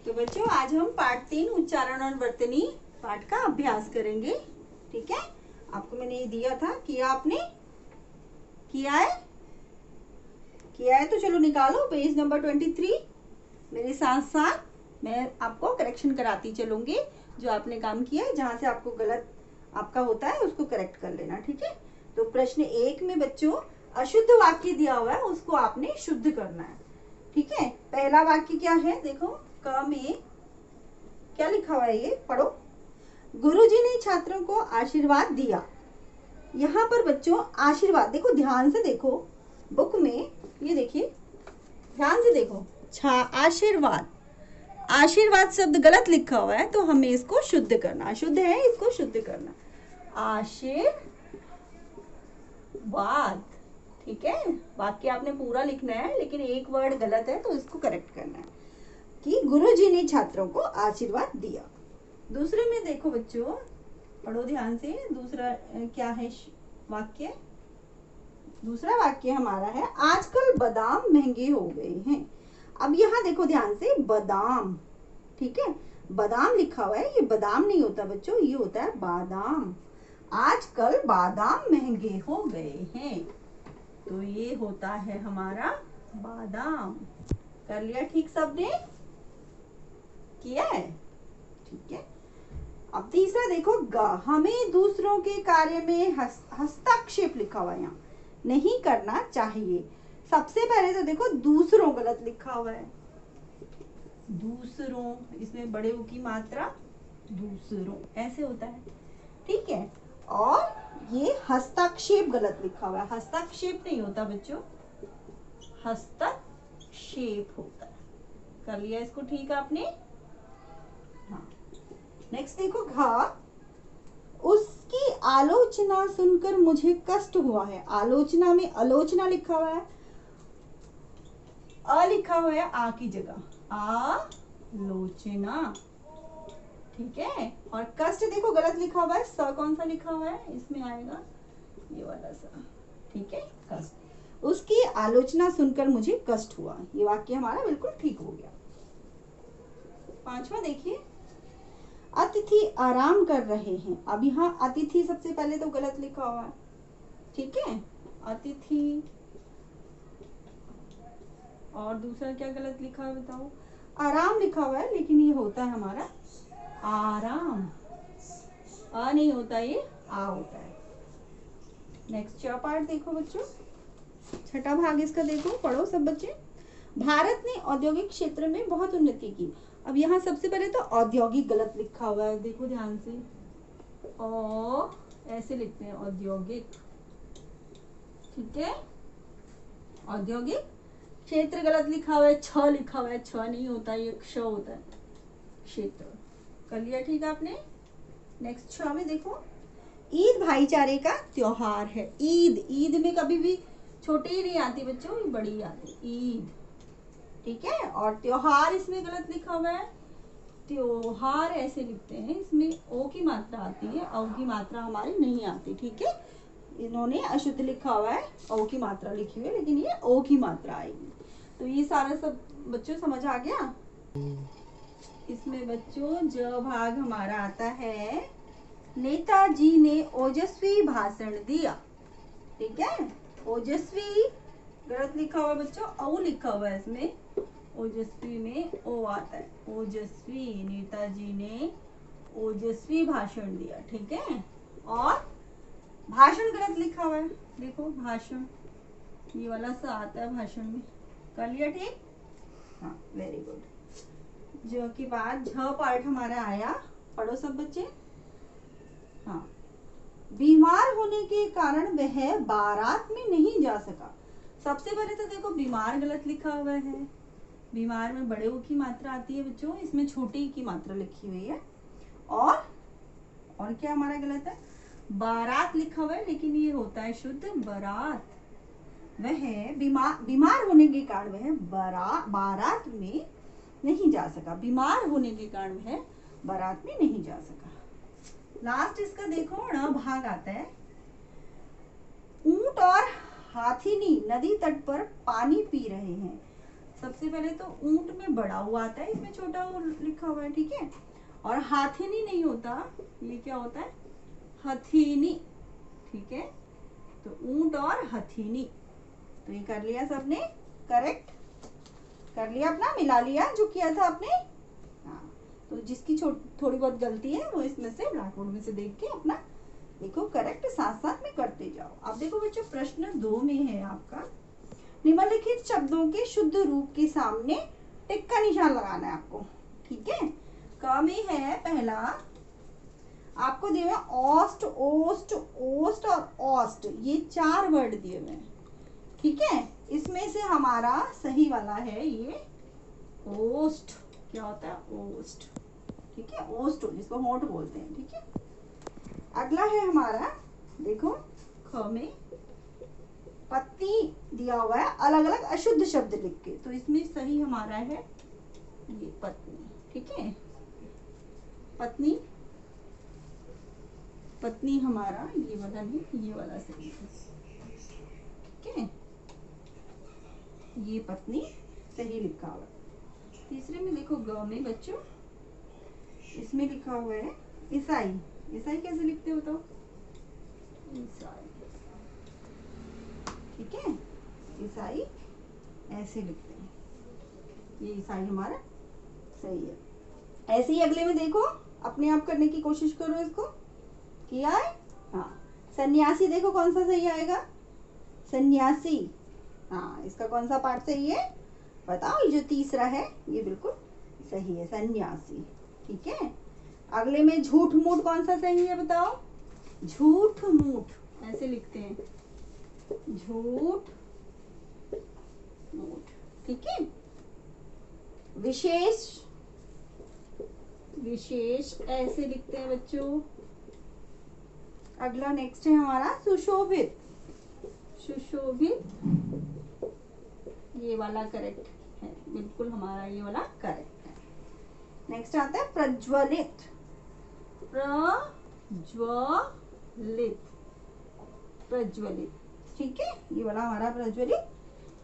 तो बच्चों आज हम पाठ 3 उच्चारण और वर्तनी पाठ का अभ्यास करेंगे। ठीक है, आपको मैंने ये दिया था, किया आपने? किया है तो चलो निकालो पेज नंबर 23। मेरे साथ साथ मैं आपको करेक्शन कराती चलूंगी। जो आपने काम किया है, जहां से आपको गलत आपका होता है उसको करेक्ट कर लेना। ठीक है, तो प्रश्न 1 में बच्चों अशुद्ध वाक्य दिया हुआ है, उसको आपने शुद्ध करना है। ठीक है, पहला वाक्य क्या है? देखो, क में क्या लिखा हुआ है, ये पढ़ो। गुरुजी ने छात्रों को आशीर्वाद दिया। यहाँ पर बच्चों आशीर्वाद, देखो ध्यान से देखो, बुक में ये देखिए, ध्यान से देखो, आशीर्वाद, आशीर्वाद शब्द गलत लिखा हुआ है, तो हमें इसको शुद्ध करना, अशुद्ध है इसको शुद्ध करना, आशीर्वाद। ठीक है, वाक्य आपने पूरा लिखना है, लेकिन एक वर्ड गलत है तो इसको करेक्ट करना है कि गुरुजी ने छात्रों को आशीर्वाद दिया। दूसरे में देखो बच्चों, पढ़ो ध्यान से, दूसरा क्या है वाक्य? दूसरा वाक्य हमारा है आजकल बादाम महंगे हो गए हैं। अब यहाँ देखो ध्यान से, बादाम, ठीक है, बादाम लिखा हुआ है, ये बादाम नहीं होता बच्चों, ये होता है बादाम। आजकल बादाम महंगे हो गए हैं, तो ये होता है हमारा बादाम। कर लिया ठीक सबने? किया है? ठीक है। अब तीसरा देखो, हमें दूसरों के कार्य में हस्तक्षेप लिखा हुआ है, यहाँ नहीं करना चाहिए। सबसे पहले तो देखो दूसरों गलत लिखा हुआ है, दूसरों, इसमें बड़े ऊ की मात्रा दूसरों ऐसे होता है। ठीक है, और ये हस्तक्षेप गलत लिखा हुआ है, हस्तक्षेप नहीं होता बच्चों, हस्तक्षेप होता है। कर लिया इसको ठीक आपने? हाँ। नेक्स्ट देखो, उसकी आलोचना सुनकर मुझे कष्ट हुआ है। आलोचना में आलोचना लिखा हुआ है, अ लिखा हुआ है आ की जगह, आलोचना। ठीक है, और कष्ट देखो गलत लिखा हुआ है, स कौन सा लिखा हुआ है, इसमें आएगा ये वाला सा। ठीक है, कष्ट, उसकी आलोचना सुनकर मुझे कष्ट हुआ, ये वाक्य हमारा बिल्कुल ठीक हो गया। पांचवा देखिए, अतिथि आराम कर रहे हैं। अब यहाँ अतिथि सबसे पहले तो गलत लिखा हुआ है। ठीक है, अतिथि, और दूसरा क्या गलत लिखा है बताओ? आराम लिखा हुआ है, लेकिन ये होता है हमारा आराम, आ नहीं होता, ये आ होता है। नेक्स्ट च पार्ट देखो बच्चों, छठा भाग इसका देखो, पढ़ो सब बच्चे। भारत ने औद्योगिक क्षेत्र में बहुत उन्नति की। अब यहाँ सबसे पहले तो औद्योगिक गलत लिखा हुआ है, देखो ध्यान से, ओ ऐसे लिखते हैं औद्योगिक। ठीक है, औद्योगिक क्षेत्र गलत लिखा हुआ है, छ लिखा हुआ है, छ नहीं होता, ये क्ष होता है, क्षेत्र। कर लिया ठीक आपने? नेक्स्ट छ में देखो, ईद भाईचारे का त्योहार है। ईद, ईद में कभी भी छोटी ही नहीं आती बच्चों, ये बड़ी आती, ईद। ठीक है, और त्योहार इसमें गलत लिखा हुआ है, त्योहार ऐसे लिखते हैं, इसमें ओ की मात्रा आती है, औ की मात्रा हमारी नहीं आती। ठीक है, इन्होंने अशुद्ध लिखा हुआ है, ओ की मात्रा लिखी हुई है, लेकिन ये ओ की मात्रा आएगी। तो ये सारा सब बच्चों समझ आ गया? इसमें बच्चों ज भाग हमारा आता है, नेताजी ने ओजस्वी भाषण दिया। ठीक है, ओजस्वी गलत लिखा हुआ है बच्चों, ओ लिखा हुआ है इसमें, ओजस्वी में ओ आता है, ओजस्वी, नेताजी ने ओजस्वी भाषण दिया। ठीक है, और भाषण गलत लिखा हुआ है, देखो भाषण, ये वाला सा आता है भाषण में। कर लिया ठीक? हाँ, वेरी गुड। जो के बाद झ पार्ट हमारा आया, पढ़ो सब बच्चे। हाँ, बीमार होने के कारण वह बारात में नहीं जा सका। सबसे पहले तो देखो बीमार गलत लिखा हुआ है, बीमार में बड़े ओ की मात्रा आती है बच्चों, इसमें छोटी की मात्रा लिखी हुई है, और क्या हमारा गलत है? बारात लिखा हुआ है, लेकिन ये होता है शुद्ध बारात। वह बीमार होने के कारण वह बारात में नहीं जा सका, बीमार होने के कारण वह बारात में नहीं जा सका। लास्ट इसका देखो, ण भाग आता है, ऊंट और हाथीनी नदी तट पर पानी पी रहे हैं। सबसे पहले तो ऊंट में बड़ा हुआ आता है, इसमें छोटा वो लिखा हुआ है, ठीक है। और हाथिनी नहीं होता, ये क्या होता है, हथीनी, ठीक है। तो ऊंट और हथीनी, तो ये कर लिया सबने, करेक्ट कर लिया अपना, मिला लिया जो किया था आपने। हाँ, तो जिसकी थोड़ी बहुत गलती है वो इसमें से ब्लैक बोर्ड में से देख के अपना देखो करेक्ट साथ साथ में करते जाओ। अब देखो बच्चों प्रश्न 2 में है आपका, निम्नलिखित शब्दों के शुद्ध रूप के सामने टिक का निशान लगाना है आपको, ठीक है। क में है पहला, आपको दिए हुए ओस्ट, ओस्ट, ओस्ट और ओस्ट, ये 4 वर्ड दिए हुए हैं, ठीक है। इसमें से हमारा सही वाला है ये ओस्ट, क्या होता है, ओस्ट, ठीक है, ओस्ट जिसको होंठ बोलते हैं, ठीक है। अगला है हमारा, देखो ख में पत्नी दिया हुआ है अलग अलग अशुद्ध शब्द लिख के, तो इसमें सही हमारा है ये पत्नी, ठीक है। पत्नी, पत्नी हमारा ये वाला नहीं, ये वाला सही है, ठीक है। ये पत्नी सही लिखा हुआ है। तीसरे में देखो ग में बच्चों, इसमें लिखा हुआ है ईसाई, ईसाई कैसे लिखते हो बताओ, ईसाई, ठीक है, ईसाई ऐसे लिखते हैं, ये ईसाई हमारा सही है। ऐसे ही अगले में देखो, अपने आप करने की कोशिश करो, इसको किया है, हाँ। सन्यासी देखो कौन सा सही आएगा, सन्यासी, हाँ, इसका कौन सा पार्ट सही है बताओ, ये जो तीसरा है ये बिल्कुल सही है, सन्यासी, ठीक है। अगले में झूठ मूठ कौन सा सही है बताओ, झूठ मूठ ऐसे लिखते हैं, झूठ मूठ, ठीक है। विशेष, विशेष ऐसे लिखते हैं बच्चों। अगला नेक्स्ट है हमारा सुशोभित, सुशोभित, ये वाला करेक्ट है, बिल्कुल हमारा ये वाला करेक्ट है। नेक्स्ट आता है प्रज्वलित, प्रज्वलित, प्रज्वलित, ठीक है, ये वाला हमारा प्रज्वलित,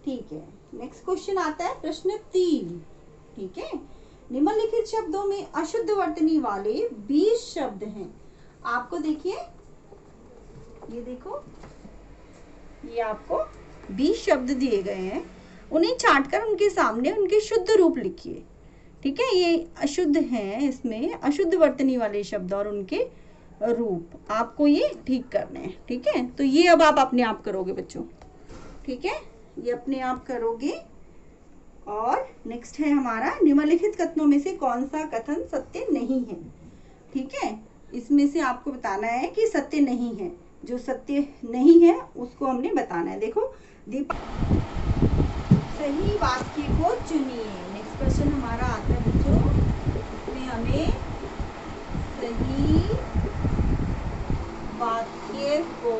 ठीक है। नेक्स्ट क्वेश्चन आता है प्रश्न 3, ठीक है। निम्नलिखित शब्दों में अशुद्ध वर्तनी वाले 20 शब्द हैं। आपको देखिए, ये देखो, ये आपको 20 शब्द दिए गए हैं, उन्हें छांटकर उनके सामने उनके शुद्ध रूप लिखिए, ठीक है। ये अशुद्ध हैं, इसमें अशुद्ध वर्तनी वाले शब्द और उनके रूप आपको ये ठीक करने हैं, ठीक है। तो ये अब आप अपने आप करोगे बच्चों, ठीक है, ये अपने आप करोगे। और नेक्स्ट है हमारा, निम्नलिखित कथनों में से कौन सा कथन सत्य नहीं है, ठीक है। इसमें से आपको बताना है कि सत्य नहीं है, जो सत्य नहीं है उसको हमने बताना है। देखो दीपा, सही वाक्य को चुनिए। नेक्स्ट क्वेश्चन हमारा आता है बच्चों, इसमें हमें सही वाक्य को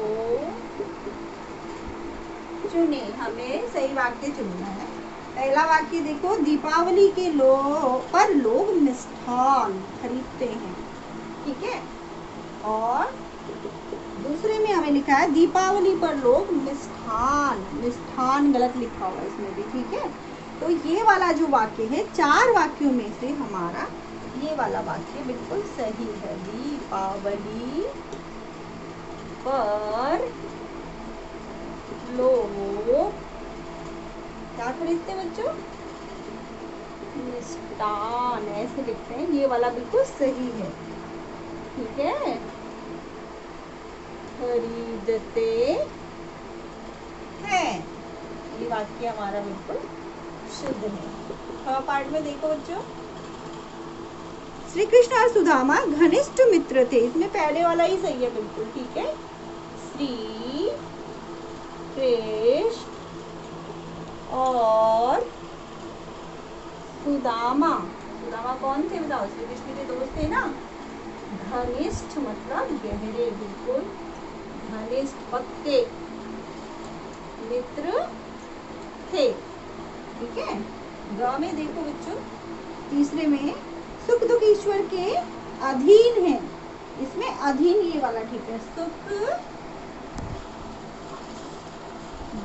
चुने, हमें सही वाक्य चुनना है। पहला वाक्य देखो, दीपावली के पर लोग मिष्ठान खरीदते हैं, ठीक है। और दूसरे में हमें लिखा है दीपावली पर लोग मिष्ठान, मिष्ठान गलत लिखा हुआ है इसमें भी, ठीक है। तो ये वाला जो वाक्य है, 4 वाक्यों में से हमारा ये वाला वाक्य बिल्कुल सही है। दीपावली पर लोग क्या खरीदते हैं बच्चों, मिष्ठान ऐसे लिखते हैं, ये वाला बिल्कुल सही है, ठीक है। खरीदते हैं, ये वाक्य हमारा बिल्कुल शुद्ध है। पार्ट में देखो बच्चों, श्री कृष्ण और सुदामा घनिष्ठ मित्र थे, इसमें पहले वाला ही सही है बिल्कुल, ठीक है। श्री कृष्ण और सुदामा, सुदामा कौन थे बताओ, श्री कृष्ण के दोस्त थे ना। घनिष्ठ मतलब गहरे, बिल्कुल घनिष्ठ पक्के मित्र थे, ठीक है। ग में देखो बच्चों, तीसरे में सुख दुख ईश्वर के अधीन है, इसमें अधीन ये वाला ठीक है, सुख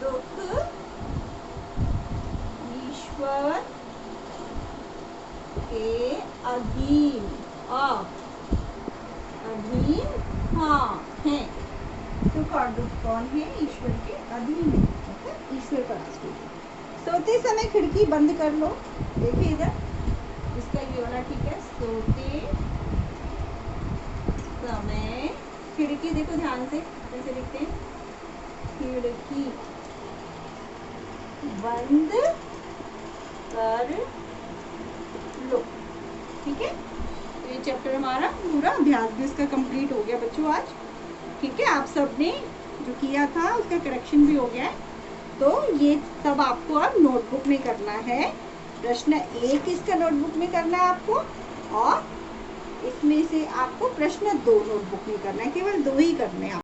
दुख ईश्वर के अधीन, अधीन हाँ है। तो कौन है? ईश्वर के अधीन है, मतलब ईश्वर का राष्ट्र। सोते समय खिड़की बंद कर लो। देखिए इधर, इसका ये वाला ठीक है। सोते समय खिड़की, देखो ध्यान से कैसे लिखते हैं, खिड़की बंद कर लो। ठीक है, तो ये चैप्टर हमारा पूरा अभ्यास भी इसका कंप्लीट हो गया बच्चों आज। ठीक है, आप सबने जो किया था उसका करेक्शन भी हो गया है। तो ये सब आपको अब नोटबुक में करना है। प्रश्न 1 इसका नोटबुक में करना है आपको, और इसमें से आपको प्रश्न 2 नोटबुक में करना है। केवल 2 ही करने हैं।